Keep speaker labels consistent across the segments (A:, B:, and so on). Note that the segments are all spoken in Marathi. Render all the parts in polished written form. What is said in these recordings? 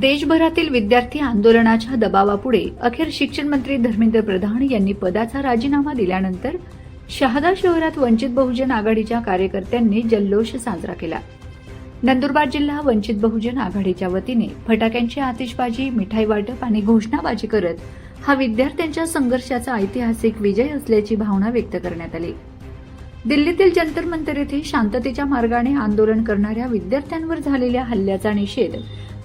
A: देशभरातील विद्यार्थी आंदोलनाच्या दबावापुढे अखेर शिक्षण मंत्री धर्मेंद्र प्रधान यांनी पदाचा राजीनामा दिल्यानंतर शहादा शहरात वंचित बहुजन आघाडीच्या कार्यकर्त्यांनी जल्लोष साजरा केला। नंदुरबार जिल्हा वंचित बहुजन आघाडीच्या वतीने फटाक्यांची आतिषबाजी, मिठाई वाटप आणि घोषणाबाजी करत हा विद्यार्थ्यांच्या संघर्षाचा ऐतिहासिक विजय असल्याची भावना व्यक्त करण्यात आली। दिल्लीतील जंतर मंतर येथे शांततेच्या मार्गाने आंदोलन करणाऱ्या विद्यार्थ्यांवर झालेल्या हल्ल्याचा निषेध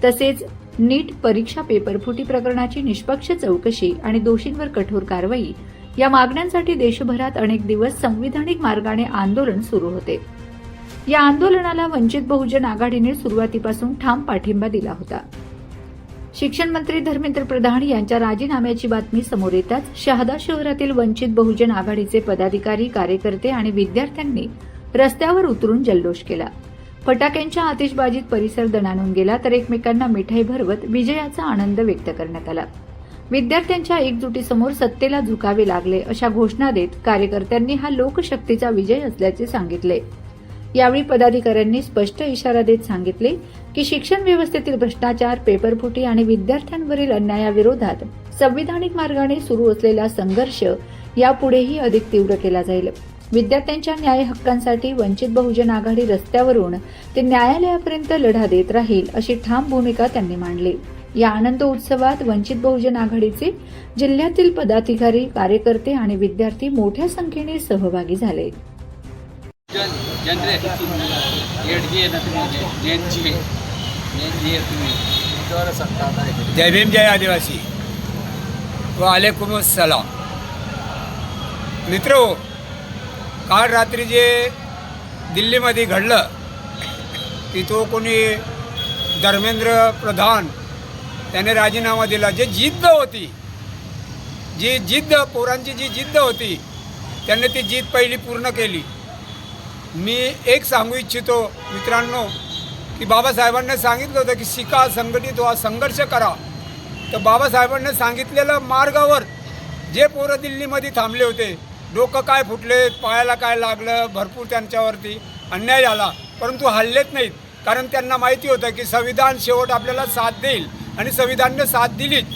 A: तसेच नीट परीक्षा पेपरफुटी प्रकरणाची निष्पक्ष चौकशी आणि दोषींवर कठोर कारवाई या मागण्यांसाठी देशभरात अनेक दिवस संविधानिक मार्गाने आंदोलन सुरू होते। या आंदोलनाला वंचित बहुजन आघाडीने सुरुवातीपासून ठाम पाठिंबा दिला होता। शिक्षण मंत्री धर्मेंद्र प्रधान यांच्या राजीनाम्याची बातमी समोर येताच शहादा शहरातील वंचित बहुजन आघाडीचे पदाधिकारी, कार्यकर्ते आणि विद्यार्थ्यांनी रस्त्यावर उतरून जल्लोष केला। फटाक्यांच्या आतिषबाजीत परिसर दणाणून गेला तर एकमेकांना मिठाई भरवत विजयाचा आनंद व्यक्त करण्यात आला। विद्यार्थ्यांच्या एकजुटीसमोर सत्तेला झुकावे लागले अशा घोषणा देत कार्यकर्त्यांनी हा लोकशक्तीचा विजय असल्याचे सांगितले। यावेळी पदाधिकाऱ्यांनी स्पष्ट इशारा देत सांगितले की शिक्षण व्यवस्थेतील भ्रष्टाचार, पेपरफुटी आणि विद्यार्थ्यांवरील अन्यायाविरोधात संविधानिक मार्गाने सुरू असलेला संघर्ष यापुढेही अधिक तीव्र केला जाईल। विद्यार्थ्यांच्या न्याय हक्कांसाठी वंचित बहुजन आघाडी रस्त्यावरून ते न्यायालयापर्यंत लढा देत राहील अशी ठाम भूमिका त्यांनी मांडली। या आनंद उत्सवात वंचित बहुजन आघाडीचे जिल्ह्यातील पदाधिकारी, कार्यकर्ते आणि विद्यार्थी मोठ्या संख्येने सहभागी झाले।
B: जय भीम, जय आदिवासी व वालेकुम अस्सलाम। मित्रो, काल रात्री जे दिल्लीमध्ये घडलं की तो कोणी धर्मेंद्र प्रधान त्याने राजीनामा दिला। जी जिद्द होती, पोरांची जी जिद्द होती त्यांनी ती जिद्द पहिली पूर्ण केली। मी एक सांगू इच्छितो मित्रांनो की बाबासाहेबांनी सांगितलं होतं की शिका, संघटित व्हा, संघर्ष करा। तर बाबासाहेबांनी सांगितलेल्या मार्गावर जे पोरं दिल्लीमध्ये थांबले होते, डोकं काय फुटले, पायाला काय लागलं, भरपूर त्यांच्यावरती अन्याय झाला, परंतु हल्लेच नाहीत। कारण त्यांना माहिती होतं की संविधान शेवट आपल्याला साथ देईल आणि संविधानाने साथ दिलीच।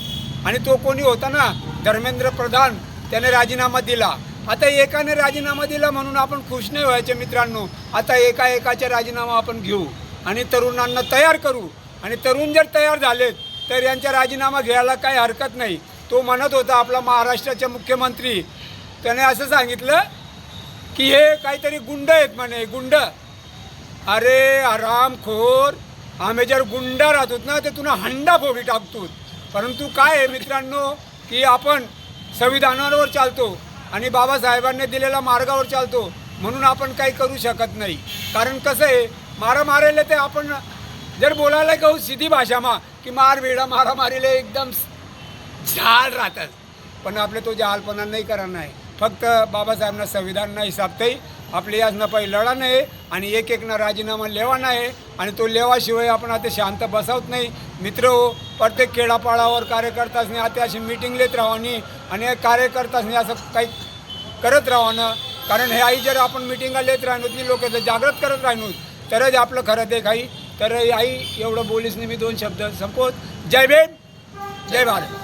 B: आणि तो कोणी होता ना, धर्मेंद्र प्रधान, त्याने राजीनामा दिला। आता एकाने राजीनामा दिला म्हणून आपण खुश नाही व्हायचे मित्रांनो। आता एकाचे राजीनामा आपण घेऊ आणि तरुणांना तयार करू। आणि तरुण जर तयार झालेत तर यांचा राजीनामा घ्यायला काही हरकत नाही। तो म्हणत होता आपला महाराष्ट्राचे मुख्यमंत्री, त्याने असं सांगितलं की हे काहीतरी गुंड आहेत म्हणे, गुंड। अरे आरामखोर, आम्ही जर गुंडा राहतो ना तर तुला हंडा फोडी टाकतो। परंतु काय आहे मित्रांनो की आपण संविधानावर चालतो आणि बाबासाहेबांनी दिलेल्या मार्गावर चालतो, म्हणून आपण काही करू शकत नाही। कारण कसं आहे, मारामारीला ते आपण जर बोलायला कहू सीधी भाषामा की मारवेडा मारामारीला एकदम झाल राहतात, पण आपले तो जहालपणा नाही करणार आहे। फक्त बाबासाहेबांना संविधानना हिसाबतही आपले याजना पाहिजे लढा नाही आणि एक राजीनामा लेवा नाही आणि तो लेवाशिवाय आपण आता शांत बसवत नाही। मित्र हो, प्रत्येक खेडापाडावर कार्यकर्त्यांनी आता अशी मीटिंग लेत राहावी आणि कार्यकर्त्यांनी असं काही करत राहावं। कारण हे आई जर आपण मीटिंगा लेत राहिलो, ती लोक जर जागृत करत राहिलो तरच आपलं खरं ते काही। तर आई एवढं बोलीसने मी 2 शब्द संपवत। जय भीम, जय भारत।